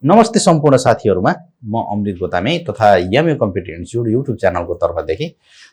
नमस्ते सम्पूर्ण साथीहरुमा म अमृत गोतामे तथा यामे कम्प्युटर इन्स्टिट्युट युट्युब च्यानलको तर्फदेखि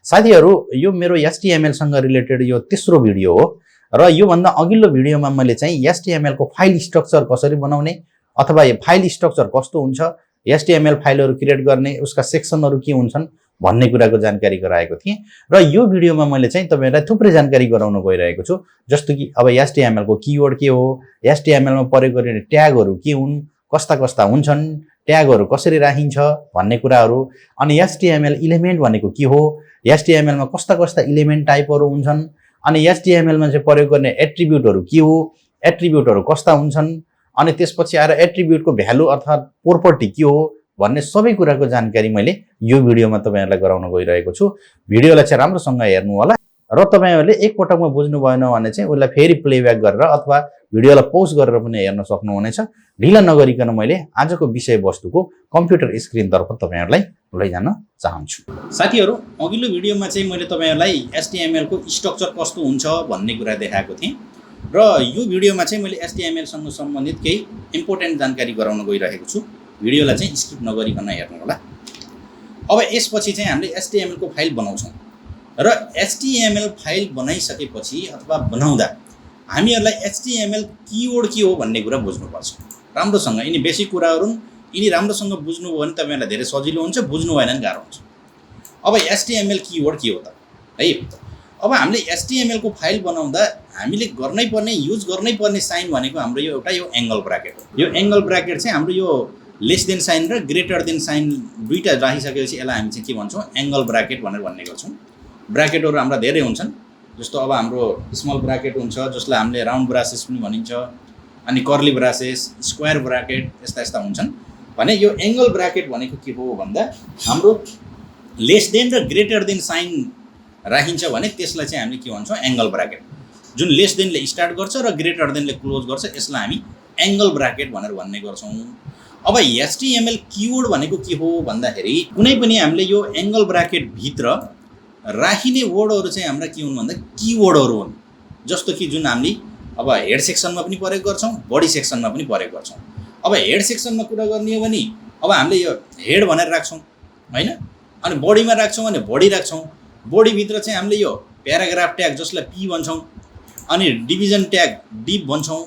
साथीहरु यो मेरो एचटीएमएल सँग रिलेटेड यो तेस्रो भिडियो हो र यो भन्दा अघिल्लो भिडियोमा मैले चाहिँ एचटीएमएल को फाइल स्ट्रक्चर कसरी बनाउने अथवा यो फाइल स्ट्रक्चर कस्तो हुन्छ एचटीएमएल फाइलहरु क्रिएट गर्ने उसका सेक्सनहरु के हुन्छन् भन्ने कुराको जानकारी गराएको थिएँ र यो भिडियोमा मैले चाहिँ तपाईहरुलाई थुप्रै जानकारी गराउन गइरहेको छु जस्तो कि अब एचटीएमएल को कीवर्ड के हो एचटीएमएल मा प्रयोग गरिने ट्यागहरु के हुन् कस्ता कस्ता हुन्छन् ट्यागहरु कसरी राखिन्छ भन्ने कुराहरु अनि एचटीएमएल इलिमेन्ट भनेको के हो एचटीएमएल मा कस्ता कस्ता इलिमेन्ट टाइपहरु हुन्छन् अनि एचटीएमएल मा चाहिँ प्रयोग गर्ने एट्रिब्युटहरु के हो एट्रिब्युटहरु कस्ता हुन्छन् अनि त्यसपछि आएर एट्रिब्युट को भ्यालु अर्थात प्रोपर्टी के हो भन्ने सबै कुराको जानकारी मैले यो भिडियोमा तपाईहरुलाई गराउन गइरहेको छु भिडियोलाई चाहिँ राम्रोसँग हेर्नु होला र तपाईहरुले एक पटकमा बुझ्नु भएन भने चाहिँ उलाई फेरि प्लेब्याक गरेर अथवा भिडियोलाई पौज गरेर पनि हेर्न सक्नुहुनेछ ढिला नगरिकन मैले आजको विषयवस्तुको कम्प्युटर स्क्रिन तर्फ तपाईहरुलाई लैजान चाहन्छु साथीहरु अघिल्लो भिडियोमा चाहिँ मैले तपाईहरुलाई एचटीएमएल को स्ट्रक्चर कस्तो हुन्छ भन्ने कुरा देखाएको थिएँ र यो भिडियोमा चाहिँ मैले एचटीएमएल सँग सम्बन्धित केही इम्पोर्टेन्ट जानकारी गराउन गइरहेको छु भिडियोलाई चाहिँ स्किप नगरिकन हेर्नु होला अब यसपछि चाहिँ हामीले एचटीएमएल को फाइल बनाउँछौं र एचटीएमएल फाइल बनाइसकेपछि अथवा बनाउँदा हामीहरुलाई एचटीएमएल कीवर्ड के हो भन्ने कुरा बुझ्नुपर्छ राम्रोसँग यिनी बेसिक कुराहरु यिनी राम्रोसँग बुझ्नुभयो भने तपाईहरुलाई धेरै सजिलो हुन्छ बुझ्नु भएन भने गाह्रो हुन्छ अब एचटीएमएल कीवर्ड के हो त है अब हामीले एचटीएमएल को फाइल बनाउँदा हामीले गर्नै पर्ने युज गर्नै पर्ने साइन भनेको हाम्रो यो एउटा यो एंगल ब्राकेट हो यो एंगल ब्राकेट चाहिँ हाम्रो यो लेस देन साइन र ग्रेटर देन साइन दुईटा राखिसकेपछि यसलाई हामी चाहिँ के भन्छौं एंगल ब्राकेट भनेर भन्ने गर्छौं ब्राकेटहरु हाम्रा धेरै हुन्छन् जस्तो अब हाम्रो स्मल ब्राकेट हुन्छ जसलाई हामीले राउन्ड ब्रासेस पनि भनिन्छ अनि कर्ली ब्रासेस स्क्वायर ब्राकेट यस्ता यस्ता हुन्छन् भने यो एंगल ब्राकेट भनेको के हो भन्दा हाम्रो लेस देन र ग्रेटर देन साइन राखिन्छ भने त्यसलाई चाहिँ हामीले के भन्छौं एंगल ब्राकेट जुन लेस देन ले स्टार्ट गर्छ र ग्रेटर देन ले क्लोज गर्छ यसलाई हामी एंगल ब्राकेट भनेर भन्ने गर्छौं अब एचटीएमएल कीवर्ड भनेको के हो भन्दाखेरि कुनै पनि हामीले यो एंगल ब्राकेट भित्र राखिने वर्डहरु चाहिँ हाम्रा के हुन् भन्दा कीवर्डहरु हुन् जस्तो कि जुन हामीले अब हेड सेक्सनमा पनि प्रयोग गर्छौं बडी सेक्सनमा पनि प्रयोग गर्छौं अब हेड सेक्सनमा कुरा गर्ने हो भने अब हामीले यो हेड भनेर राख्छौं हैन अनि बडीमा राख्छौं भने बडी राख्छौं बडी भित्र चाहिँ हामीले यो प्याराग्राफ ट्याग जसलाई पी भन्छौं अनि डिभिजन ट्याग डी भन्छौं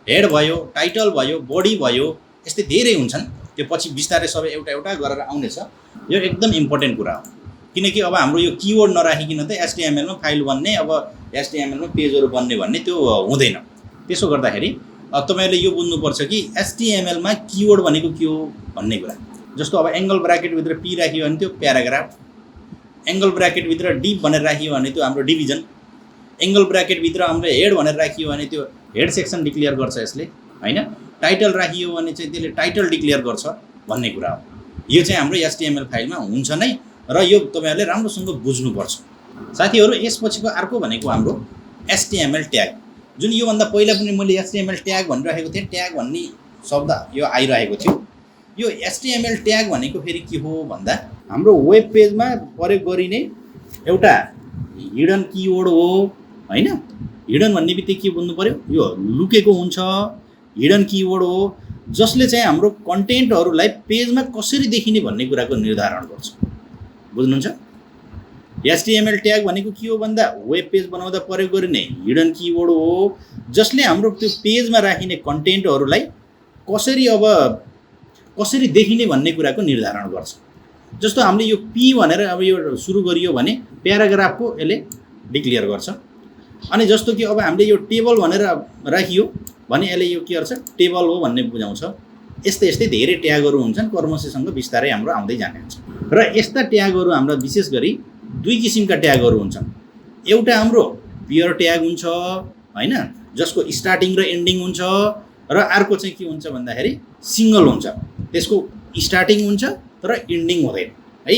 हेड भयो टाइटल भयो बडी भयो यस्तै धेरै हुन्छन् त्यो पछि विस्तारै सबै एउटा एउटा गरेर आउने छ यो एकदम इम्पोर्टेन्ट कुरा हो किनकि अब हाम्रो यो कीवर्ड नराखिकिन त एचटीएमएल मा फाइल बन्ने अब एचटीएमएल मा पेजहरु बन्ने भन्ने त्यो हुँदैन त्यसो गर्दाखेरि तपाईहरुले यो बुझ्नु पर्छ कि एचटीएमएल मा कीवर्ड भनेको के हो भन्ने कुरा जस्तो अब एंगल ब्राकेट भित्र पी राखियो भने त्यो प्याराग्राफ एंगल ब्राकेट भित्र डी भनेर राखियो भने त्यो हाम्रो डिभिजन एंगल ब्राकेट भित्र हाम्रो हेड भनेर राखियो भने त्यो हेड सेक्सन डिक्लेयर गर्छ यसले हैन टाइटल राखियो भने चाहिँ त्यसले टाइटल डिक्लेयर गर्छ भन्ने कुरा हो यो चाहिँ हाम्रो एचटीएमएल फाइलमा हुन्छ नै र यो तपाईहरुले राम्रोसँग बुझ्नु पर्छ साथीहरु यसपछिको अर्को भनेको हाम्रो एचटीएमएल ट्याग जुन यो भन्दा पहिला पनि मैले एचटीएमएल ट्याग भनिरहेको थिएँ ट्याग भन्ने शब्द यो आइरहेको थियो यो एचटीएमएल ट्याग भनेको फेरि के हो भन्दा हाम्रो वेब पेजमा प्रयोग गरिने एउटा हिडन कीवर्ड हो हैन हिडन भन्ने बित्तिकै के बुझ्नु पर्यो यो लुकेको हुन्छ हिडन कीवर्ड हो जसले चाहिँ हाम्रो कन्टेन्टहरुलाई पेजमा कसरी देखिने भन्ने कुराको निर्धारण गर्छ बुझ्नुहुन्छ एचटीएमएल ट्याग भनेको के हो भन्दा वेब पेज बनाउँदा प्रयोग गरिने हिडन कीवर्ड हो जसले हाम्रो त्यो पेजमा राखिने कन्टेन्टहरुलाई कसरी देखिने भन्ने कुराको निर्धारण गर्छ जस्तो हामीले यो पी भनेर अब यो सुरु गरियो भने प्याराग्राफको यसले डिक्लेयर गर्छ अनि जस्तो कि अब हामीले यो टेबल भनेर राखियो भने यसले यो के गर्छ टेबल हो भन्ने बुझाउँछ यस्तै यस्तै धेरै ट्यागहरु हुन्छन् कर्मसीसँग विस्तारै हाम्रो आउँदै जाने हुन्छ र यस्ता ट्यागहरु हाम्रो विशेष गरी दुई किसिमका ट्यागहरु हुन्छन् एउटा हाम्रो पियर ट्याग हुन्छ हैन जसको स्टार्टिङ र एन्डिङ हुन्छ र अर्को चाहिँ के हुन्छ भन्दाखेरि सिंगल हुन्छ त्यसको स्टार्टिङ हुन्छ तर एन्डिङ हुँदैन है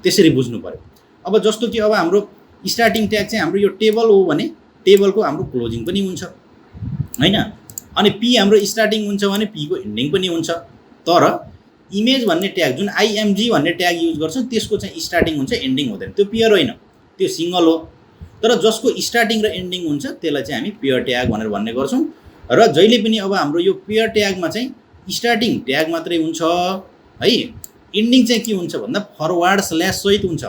त्यसरी बुझ्नु पर्यो अब जस्तो कि अब हाम्रो स्टार्टिङ ट्याग चाहिँ हाम्रो यो टेबल हो भने टेबलको हाम्रो क्लोजिङ पनि हुन्छ हैन अनि पी हाम्रो स्टार्टिङ हुन्छ भने पी को एन्डिङ पनि हुन्छ तर इमेज भन्ने ट्याग जुन आईएमजी भन्ने ट्याग युज गर्छौं त्यसको चाहिँ स्टार्टिङ हुन्छ एन्डिङ हुँदैन त्यो पियर होइन त्यो सिंगल हो तर जसको स्टार्टिङ र एन्डिङ हुन्छ त्यसलाई चाहिँ हामी पियर ट्याग भनेर भन्ने गर्छौं र जहिले पनि अब हाम्रो यो पियर ट्यागमा चाहिँ स्टार्टिङ ट्याग मात्रै हुन्छ है। इन्डिङ चाहिँ के हुन्छ भन्दा फरवर्ड स्ल्यास सहित हुन्छ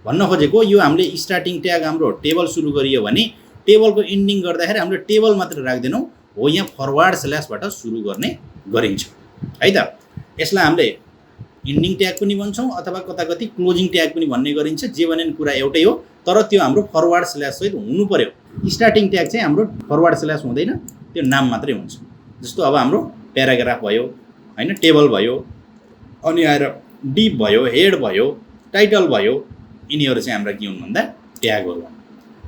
भन्न खोजेको। यो हामीले स्टार्टिङ ट्याग हाम्रो टेबल सुरु गरियो भने टेबलको इन्डिङ गर्दाखेरि हामीले टेबल मात्र राख्दैनौँ, हो यहाँ फरवर्ड स्ल्यासबाट सुरु गर्ने गरिन्छ है त। यसलाई हामीले इन्डिङ ट्याग पनि भन्छौँ अथवा कता कति क्लोजिङ ट्याग पनि भन्ने गरिन्छ। जे भने कुरा एउटै हो, तर त्यो हाम्रो फरवर्ड स्ल्यास सहित हुनु पर्यो। स्टार्टिङ ट्याग चाहिँ हाम्रो फरवर्ड स्ल्यास हुँदैन, त्यो नाम मात्रै हुन्छ। जस्तो अब हाम्रो प्याराग्राफ भयो हैन, टेबल भयो, अनि आएर डिप भयो, हेड भयो, टाइटल भयो, यिनीहरू चाहिँ हाम्रा के हुन् भन्दा ट्यागहरू हुन्।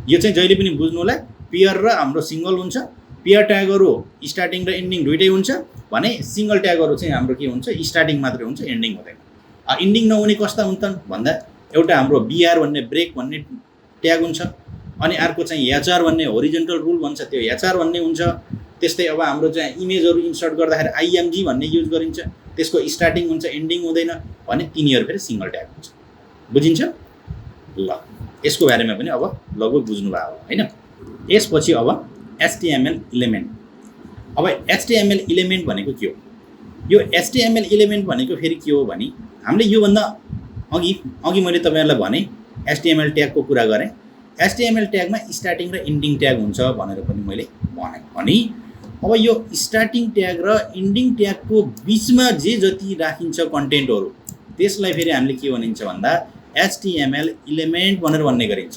यो चाहिँ जहिले पनि बुझ्नु होला, पेयर र हाम्रो सिङ्गल हुन्छ। पेयर ट्यागहरू स्टार्टिङ र एन्डिङ दुइटै हुन्छ भने सिङ्गल ट्यागहरू चाहिँ हाम्रो के हुन्छ स्टार्टिङ मात्रै हुन्छ, एन्डिङ हुँदैन। इन्डिङ नहुने कस्ता हुन्छन् भन्दा एउटा हाम्रो बिआर भन्ने ब्रेक भन्ने ट्याग हुन्छ, अनि अर्को चाहिँ एचआर भन्ने होरिजेन्टल रुल भन्छ, त्यो एचआर भन्ने हुन्छ। त्यस्तै अब हाम्रो चाहिँ इमेजहरू इन्सर्ट गर्दाखेरि आइएमजी भन्ने युज गरिन्छ, त्यसको स्टार्टिङ हुन्छ एन्डिङ हुँदैन भने तिनीहरू फेरि सिङ्गल ट्याग हुन्छ। बुझिन्छ ल? यसको बारेमा पनि अब लगभग बुझ्नु भयो होइन। यसपछि अब एचटिएमएल इलिमेन्ट। अब एचटिएमएल इलिमेन्ट भनेको के हो? यो एचटिएमएल इलिमेन्ट भनेको फेरि के हो भने हामीले योभन्दा अघि मैले तपाईँहरूलाई भने एचटिएमएल ट्यागको कुरा गरेँ। एचटिएमएल ट्यागमा स्टार्टिङ र इन्डिङ ट्याग हुन्छ भनेर पनि मैले भने। अनि अब यो स्टार्टिङ ट्याग र इन्डिङ ट्यागको बिचमा जे जति राखिन्छ कन्टेन्टहरू त्यसलाई फेरि हामीले के भनिन्छ भन्दा एचटिएमएल इलिमेन्ट भनेर भन्ने गरिन्छ,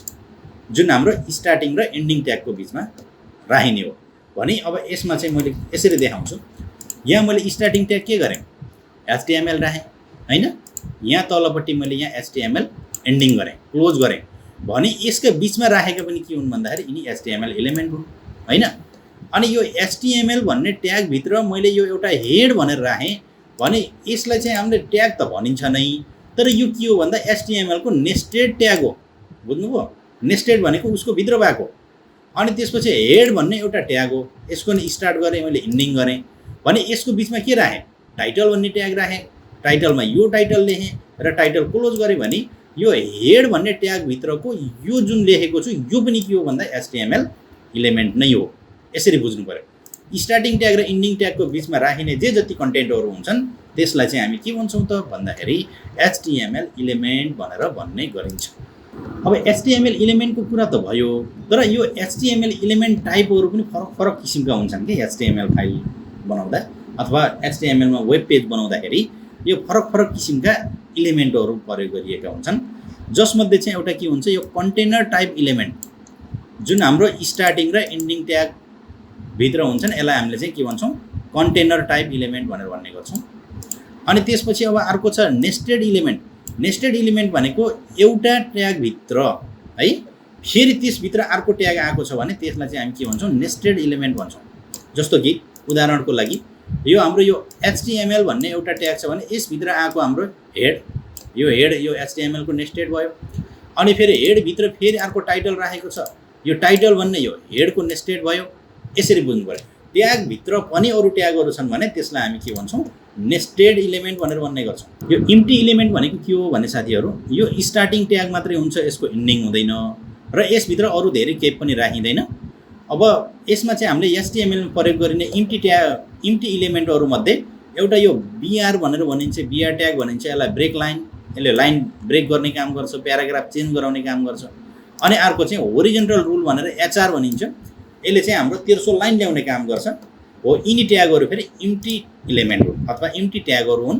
जुन हाम्रो स्टार्टिङ र इन्डिङ ट्यागको बिचमा राखिने हो भने। अब यसमा चाहिँ मैले यसरी देखाउँछु। यहाँ मैले स्टार्टिङ ट्याग के गरेँ एचटिएमएल राखेँ हैन, यहाँ तलपट्टि मैले यहाँ एचटिएमएल एन्डिङ गरेँ, क्लोज गरेँ भने यसका बिचमा राखेका पनि के हुन् भन्दाखेरि यिनी एचटिएमएल इलिमेन्ट हुन् हैन। अनि यो एचटिएमएल भन्ने ट्यागभित्र मैले यो एउटा हेड भनेर राखेँ भने यसलाई चाहिँ हामीले ट्याग त भनिन्छ नै, तर यो के हो भन्दा एचटिएमएलको नेस्टेड ट्याग हो। बुझ्नुभयो? नेस्टेड भनेको उसको भित्र भएको। अनि त्यसपछि हेड भन्ने एउटा ट्याग हो, यसको नि स्टार्ट गरेँ मैले, इन्डिङ गरेँ भने यसको बिचमा के राखेँ टाइटल भन्ने ट्याग राखेँ, टाइटलमा यो टाइटल लेखेँ र टाइटल क्लोज गरेँ भने यो हेड भन्ने ट्यागभित्रको यो जुन लेखेको छु यो पनि के हो भन्दा एचटिएमएल इलिमेन्ट नै हो। यसरी बुझ्नु पर्यो। स्टार्टिङ ट्याग र इन्डिङ ट्यागको बिचमा राखिने जे जति कन्टेन्टहरू हुन्छन् त्यसलाई चाहिँ हामी के भन्छौँ त भन्दाखेरि एचटिएमएल इलिमेन्ट भनेर भन्ने गरिन्छ। अब एचटिएमएल इलिमेन्टको कुरा त भयो, तर यो एचटिएमएल इलिमेन्ट टाइपहरू पनि फरक फरक किसिमका हुन्छन् कि एचटिएमएल फाइल बनाउँदा अथवा एचटिएमएलमा वेब पेज बनाउँदाखेरि यो फरक फरक किसिमका इलिमेन्टहरू प्रयोग गरिएका हुन्छन्। जसमध्ये चाहिँ एउटा के हुन्छ यो कन्टेनर टाइप इलिमेन्ट जुन हाम्रो स्टार्टिङ र एन्डिङ ट्याग भित्र हुन्छन्, यसलाई हामीले चाहिँ के भन्छौँ कन्टेनर टाइप इलिमेन्ट भनेर भन्ने गर्छौँ। अनि त्यसपछि अब अर्को छ नेस्टेड इलिमेन्ट। नेस्टेड इलिमेन्ट भनेको एउटा ट्यागभित्र है फेरि त्यसभित्र अर्को ट्याग आएको छ भने त्यसलाई चाहिँ हामी के भन्छौँ नेस्टेड इलिमेन्ट भन्छौँ। जस्तो कि उदाहरणको लागि यो हाम्रो यो एचटिएमएल भन्ने एउटा ट्याग छ भने यसभित्र आएको हाम्रो हेड, यो हेड यो एचटिएमएलको नेस्टेड भयो। अनि फेरि हेडभित्र फेरि अर्को टाइटल राखेको छ, यो टाइटल भन्ने यो हेडको नेस्टेड भयो। यसरी बुझ्नु पर्यो। ट्यागभित्र पनि अरू ट्यागहरू छन् भने त्यसलाई हामी के भन्छौँ नेस्टेड इलिमेन्ट भनेर भन्ने गर्छौँ। यो इम्प्टी इलिमेन्ट भनेको के हो भने साथीहरू यो स्टार्टिङ ट्याग मात्रै हुन्छ, यसको इन्डिङ हुँदैन र यसभित्र अरू धेरै केही पनि राखिँदैन। अब यसमा चाहिँ हामीले एचटिएमएलमा प्रयोग गरिने इम्प्टी इलिमेन्टहरूमध्ये एउटा यो बिआर भनेर भनिन्छ, बिआर ट्याग भनिन्छ। यसलाई ब्रेक लाइन, यसले लाइन ब्रेक गर्ने काम गर्छ, प्याराग्राफ चेन्ज गराउने काम गर्छ। अनि अर्को चाहिँ होरिजेन्टल रुल भनेर एचआर भनिन्छ, यसले चाहिँ हाम्रो तेर्सो लाइन ल्याउने काम गर्छ हो। यिनी ट्यागहरू फेरि इम्प्टी इलिमेन्ट हुन् अथवा इम्प्टी ट्यागहरू हुन्।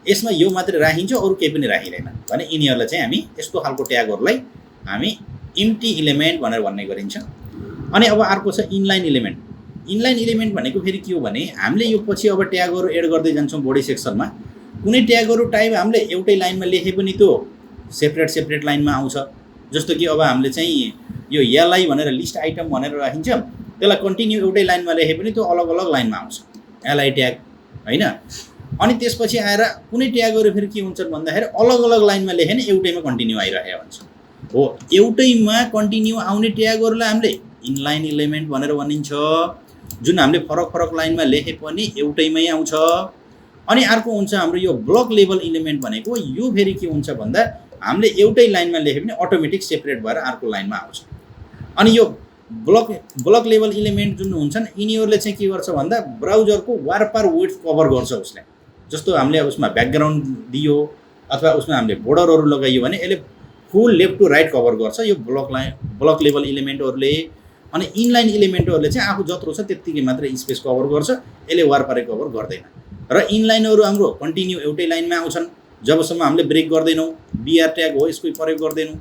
यसमा यो मात्रै राखिन्छ, अरू केही पनि राखिँदैन भने यिनीहरूलाई चाहिँ हामी यस्तो खालको ट्यागहरूलाई हामी इम्प्टी इलिमेन्ट भनेर भन्ने गरिन्छ। अनि अब अर्को छ इनलाइन इलिमेन्ट। इनलाइन इलिमेन्ट भनेको फेरि के हो भने हामीले यो पछि अब ट्यागहरू एड गर्दै जान्छौँ बडी सेक्सनमा। कुनै ट्यागहरू टाइप हामीले एउटै लाइनमा लेखे पनि त्यो सेपरेट लाइनमा आउँछ। जस्तो कि अब हामीले चाहिँ यो एलआई भनेर लिस्ट आइटम भनेर राखिन्छ, त्यसलाई कन्टिन्यू एउटै लाइनमा लेखे पनि त्यो अलग अलग लाइनमा आउँछ एलआई ट्याग होइन। अनि त्यसपछि आएर कुनै ट्यागहरू फेरि के हुन्छन् भन्दाखेरि अलग अलग लाइनमा लेखे नि एउटैमा कन्टिन्यू आइरहेको हुन्छ हो। एउटैमा कन्टिन्यू आउने ट्यागहरूलाई हामीले इनलाइन इलिमेन्ट भनेर भनिन्छ, जुन हामीले फरक फरक लाइनमा लेखे पनि एउटैमै आउँछ। अनि अर्को हुन्छ हाम्रो यो ब्लक लेभल इलिमेन्ट भनेको यो फेरि के हुन्छ भन्दा हामीले एउटै लाइनमा लेखे पनि अटोमेटिक सेपरेट भएर अर्को लाइनमा आउँछ। अनि यो ब्लक लेभल इलिमेन्ट जुन हुन्छन् यिनीहरूले चाहिँ के गर्छ भन्दा ब्राउजरको वारपार विड्थ कभर गर्छ उसले। जस्तो हामीले उसमा ब्याकग्राउन्ड दियो अथवा उसमा हामीले बोर्डरहरू लगाइयो भने यसले फुल लेफ्ट टु राइट कभर गर्छ यो ब्लक लेभल इलिमेन्टहरूले। अनि इनलाइन इलिमेन्टहरूले चाहिँ आफू जत्रो छ त्यत्तिकै मात्रै स्पेस कभर गर्छ, यसले वारपारै कभर गर्दैन। र इनलाइनहरू हाम्रो कन्टिन्यू एउटै लाइनमा आउँछन् जबसम्म हामीले ब्रेक गर्दैनौँ, बिआर ट्याग हो यसको प्रयोग गर्दैनौँ।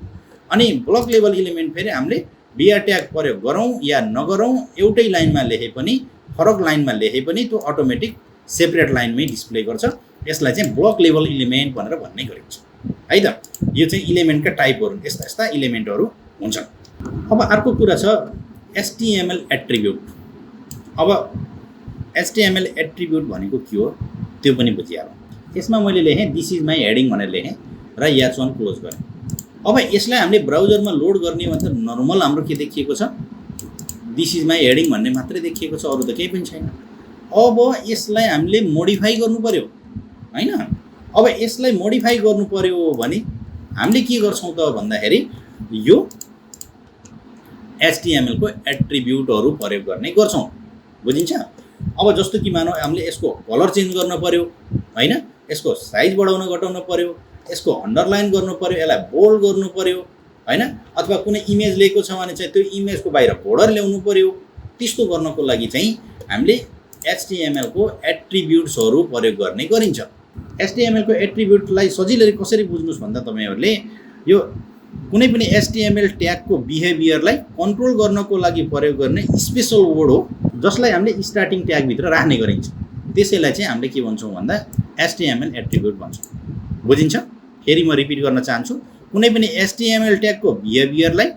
अनि ब्लक लेभल इलिमेन्ट फेरि हामीले बिआर ट्याग प्रयोग गरौँ या नगरौँ एउटै लाइनमा लेखे पनि फरक लाइनमा लेखे पनि त्यो अटोमेटिक सेपरेट लाइनमै डिस्प्ले गर्छ। यसलाई चाहिँ ब्लक लेभल इलिमेन्ट भनेर भन्ने गरिन्छ है त। यो चाहिँ इलिमेन्टका टाइपहरू, यस्ता यस्ता इलिमेन्टहरू हुन्छन्। अब अर्को कुरा छ एचटिएमएल एट्रिब्युट। अब एचटिएमएल एट्रिब्युट भनेको के हो त्यो पनि बुझिहालौँ। यसमा मैले लेखेँ दिस इज माई हेडिङ भनेर लेखेँ र H1 क्लोज गरेँ। अब यसलाई हामीले ब्राउजरमा लोड गर्ने भने त नर्मल हाम्रो के देखिएको छ, दिस इज माई हेडिङ भन्ने मात्रै देखिएको छ, अरू त केही पनि छैन। अब यसलाई हामीले मोडिफाई गर्नु पर्यो हैन। अब यसलाई मोडिफाई गर्नु पर्यो भने हामीले के गर्छौँ त भन्दाखेरि यो एचटिएमएल को एट्रिब्युटहरू प्रयोग गर्ने गर्छौँ, बुझिन्छ। अब जस्तो कि मानौ हामीले यसको कलर चेन्ज गर्न पर्यो हैन, यसको साइज बढाउन घटाउन पर्यो, यसको अन्डरलाइन गर्नु पर्यो, यसलाई बोल्ड गर्नु पर्यो हैन, अथवा कुनै इमेज लिएको छ भने चाहिँ त्यो इमेजको बाहिर बोर्डर ल्याउनु पर्यो। त्यस्तो गर्नको लागि चाहिँ हामीले एचटिएमएल को एट्रिब्युट्सहरू प्रयोग गर्ने गरिन्छ। एचटिएमएल को एट्रिब्युटलाई सजिलै कसरी बुझ्नुस् भन्दा तपाईहरुले यो कुनै पनि एचटिएमएल ट्यागको बिहेभियरलाई कन्ट्रोल गर्नको लागि प्रयोग गर्ने स्पेशल वर्ड हो जसलाई हामीले स्टार्टिङ ट्याग भित्र राख्ने गरिन्छ। त्यसैलाई चाहिँ हामीले के भन्छौँ भन्दा एचटिएमएल एट्रिब्युट भन्छौँ, बुझिन्छ। फेरि म रिपिट गर्न चाहन्छु, कुनै पनि एचटिएमएल ट्यागको बिहेभियरलाई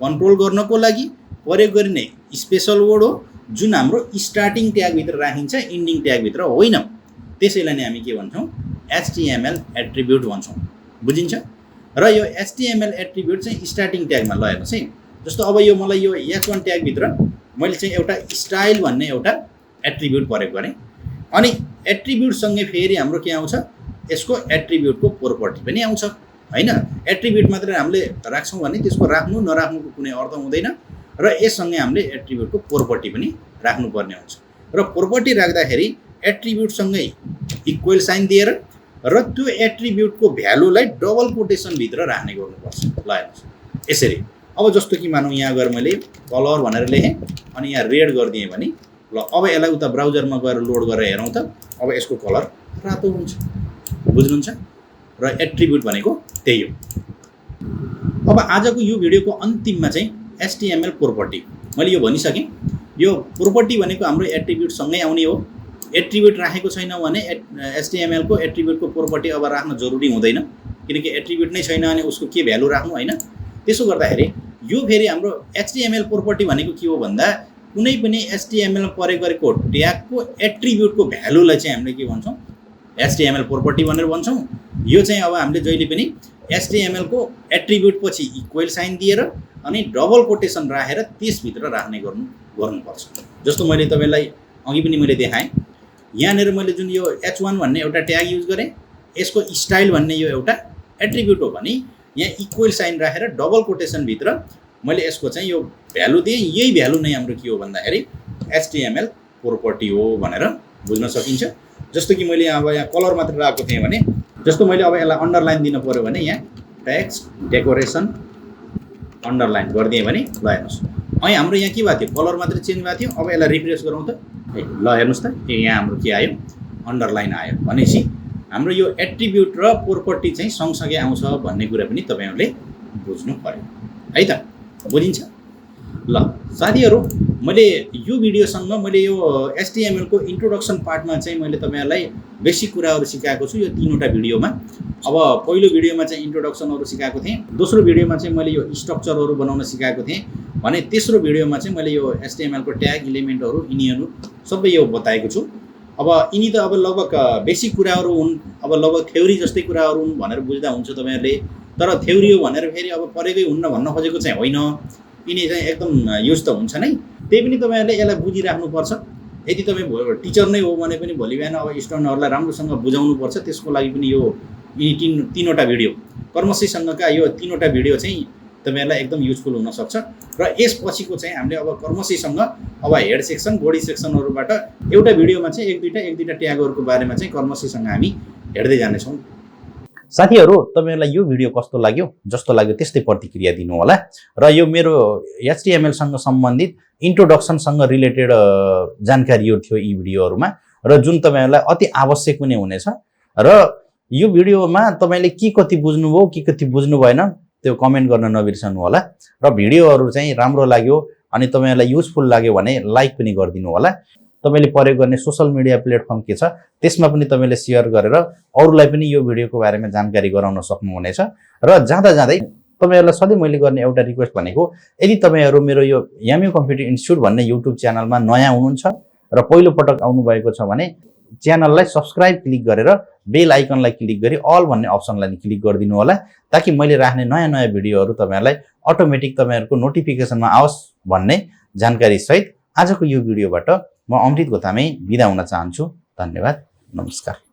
कन्ट्रोल गर्नको लागि प्रयोग गरिने स्पेशल वर्ड हो जुन हाम्रो स्टार्टिङ ट्याग भित्र राखिन्छ, इन्डिङ ट्याग भित्र होइन। त्यसैलाई नै हामी के भन्छौँ एचटिएमएल एट्रिब्युट भन्छौँ, बुझिन्छ। र यो एचटिएमएल एट्रिब्युट चाहिँ स्टार्टिङ ट्यागमा ल हेर्नुहोस् है। जस्तो अब यो मलाई यो H1 ट्याग भित्र मैले चाहिँ एउटा स्टाइल भन्ने एउटा एट्रिब्युट प्रयोग गरेँ। अनि एट्रिब्युटसँगै फेरि हाम्रो के आउँछ, यसको एट्रिब्युटको प्रोपर्टी पनि आउँछ हैन। एट्रिब्युट मात्रै हामीले राख्छौँ भने त्यसको राख्नु नराख्नुको कुनै अर्थ हुँदैन र यससँगै हामीले एट्रिब्युटको प्रोपर्टी पनि राख्नुपर्ने हुन्छ। र प्रोपर्टी राख्दाखेरि एट्रिब्युटसँगै इक्वल साइन दिएर र त्यो एट्रिब्युटको भ्यालुलाई डबल कोटेसन भित्र राख्ने गर्नुपर्छ। ल हेर्नुहोस् यसरी। अब जस्तो कि मानौँ यहाँ गएर मैले कलर भनेर लेखेँ अनि यहाँ रेड गरिदिएँ भने ल अब यसलाई उता ब्राउजरमा गएर लोड गरेर हेरौँ त अब यसको कलर रातो हुन्छ, बुझ्नुहुन्छ। र एट्रिब्युट भनेको त्यही हो। अब आजको यो भिडियोको अन्तिममा चाहिँ एचटिएमएल प्रोपर्टी मैले यो भनिसकेँ। यो प्रोपर्टी भनेको हाम्रो एट्रिब्युटसँगै आउने हो। एट्रिब्युट राखेको छैन भने एचटिएमएल को एट्रिब्युटको प्रोपर्टी अब राख्न जरुरी हुँदैन, किनकि एट्रिब्युट नै छैन भने उसको के भ्यालु राख्नु हैन। त्यसो गर्दाखेरि यो फेरि हाम्रो एचटिएमएल प्रोपर्टी भनेको के हो भन्दा कुनै पनि एचटिएमएल प्रयोग गरेको ट्यागको एट्रिब्युटको भ्यालुलाई चाहिँ हामीले के भन्छौँ एचटिएमएल प्रोपर्टी भनेर भन्छौँ। यो चाहिँ अब हामीले जहिले पनि एचटिएमएल को एट्रिब्युट पछि इक्वल साइन दिएर अनि डबल कोटेसन राखेर त्यसभित्र राख्ने गर्नुपर्छ। जस्तो मैले तपाईलाई अघि पनि मैले देखाएँ, यहाँनिर मैले जुन यो H1 भन्ने एउटा ट्याग युज गरेँ, यसको स्टाइल भन्ने यो एउटा एट्रिब्युट हो भने यहाँ इक्वल साइन राखेर डबल कोटेसन भित्र मैले यसको चाहिँ यो भ्यालु दिएँ। यही भ्यालु नै हाम्रो के हो भन्दाखेरि एचटिएमएल प्रोपर्टी हो भनेर बुझ्न सकिन्छ। जस्तो कि मैले अब यहाँ कलर मात्र राखेको थिएँ भने जस्तो मैले अब यसलाई अन्डरलाइन दिन पर्यो भने यहाँ टेक्स्ट डेकोरेसन अन्डरलाइन गरिदिएँ भने ल हेर्नुहोस् अहिले हाम्रो यहाँ के भएको थियो, कलर मात्रै चेन्ज भएको थियो। अब यसलाई रिफ्रेस गरौँ त, ल हेर्नुहोस् त यहाँ हाम्रो के आयो, अन्डरलाइन आयो। भनेपछि हाम्रो यो एट्रिब्युट र प्रोपर्टी चाहिँ सँगसँगै आउँछ भन्ने कुरा पनि तपाईहरुले बुझ्नु पर्यो है त, बुझिन्छ। ल साथीहरु, मैले यो भिडियोसँग मैले यो एचटिएमएल को इन्ट्रोडक्सन पार्टमा चाहिँ मैले तपाईहरुलाई बेसिक कुराहरु सिकाएको छु यो तीनवटा भिडियोमा। अब पहिलो भिडियोमा चाहिँ इन्ट्रोडक्सनहरु सिकाएको थिएँ, दोस्रो भिडियोमा चाहिँ मैले यो स्ट्रक्चरहरु बनाउन सिकाएको थिएँ भने तेस्रो भिडियोमा चाहिँ मैले यो एचटिएमएल को ट्याग इलिमेन्टहरु यिनीहरु सबै यो बताएको छु। अब यिनी त अब लगभग बेसिक कुराहरु हुन्, अब लगभग थ्योरी जस्तै कुराहरु हुन् भनेर बुझ्दा हुन्छ तपाईहरुले। तर थ्योरी हो भनेर फेरि अब परेकै हुन्न भन्न खोजेको चाहिँ होइन, यिनी चाहिँ एकदम युज त हुन्छ नै। त्यही पनि तपाईहरुले यसलाई बुझिराख्नुपर्छ। यदि तपाई टिचर नै हो भने पनि भोलि बिहान अब स्टुडेन्टहरुलाई राम्रोसँग बुझाउनु पर्छ। त्यसको लागि पनि यो यिनी तीनवटा भिडियो कर्मशीसँगका यो तीनवटा भिडियो चाहिँ तपाईहरुलाई एकदम युजफुल हुन सक्छ र यसपछिको चाहिँ हामीले अब कर्मसीसँग अब हेड सेक्सन बडी सेक्सनहरुबाट एउटा भिडियोमा चाहिँ एक दुईटा ट्यागहरुको बारेमा चाहिँ कर्मसीसँग हामी हेर्दै जानेछौँ। साथीहरु तपाईहरुलाई यो भिडियो कस्तो लाग्यो जस्तो लाग्यो त्यस्तै प्रतिक्रिया दिनु होला र यो मेरो HTML सँग सम्बन्धित इन्ट्रोडक्सन सँग रिलेटेड जानकारीहरु थियो यी भिडियोहरुमा र जुन तपाईहरुलाई अति आवश्यक पनि हुनेछ र यो भिडियोमा तपाईले के कति बुझ्नुभयो के कति बुझ्नु भएन त्यो कमेन्ट गर्न नबिर्सनु होला र भिडियोहरु चाहिँ राम्रो लाग्यो अनि तपाईहरुलाई युजफुल लाग्यो भने लाइक पनि गरिदिनु होला। तपाईले प्रयोग गर्ने सोशल मिडिया प्लेटफर्म के छ त्यसमा पनि तपाईले शेयर गरेर अरूलाई पनि यो भिडियोको बारेमा जानकारी गराउन सक्नुहुनेछ र जाँदा जाँदै तपाईहरुलाई सधैं मैले गर्ने एउटा रिक्वेस्ट भनेको यदि तपाईहरु मेरो यो यामी कम्प्युटर इन्स्टिट्युट भन्ने युट्युब च्यानलमा नयाँ हुनुहुन्छ र पहिलो पटक आउनु भएको छ भने च्यानललाई सब्स्क्राइब क्लिक गरेर बेल आइकनलाई क्लिक गरी अल भन्ने अप्सनलाई क्लिक गरिदिनु होला ताकि मैले राख्ने नयाँ भिडियोहरु तपाईहरुलाई अटोमेटिक तपाईहरुको नोटिफिकेसनमा आओस् भन्ने जानकारी सहित आजको यो भिडियोबाट म अमृत गोतामे बिदा हुन चाहन्छु। धन्यवाद, नमस्कार।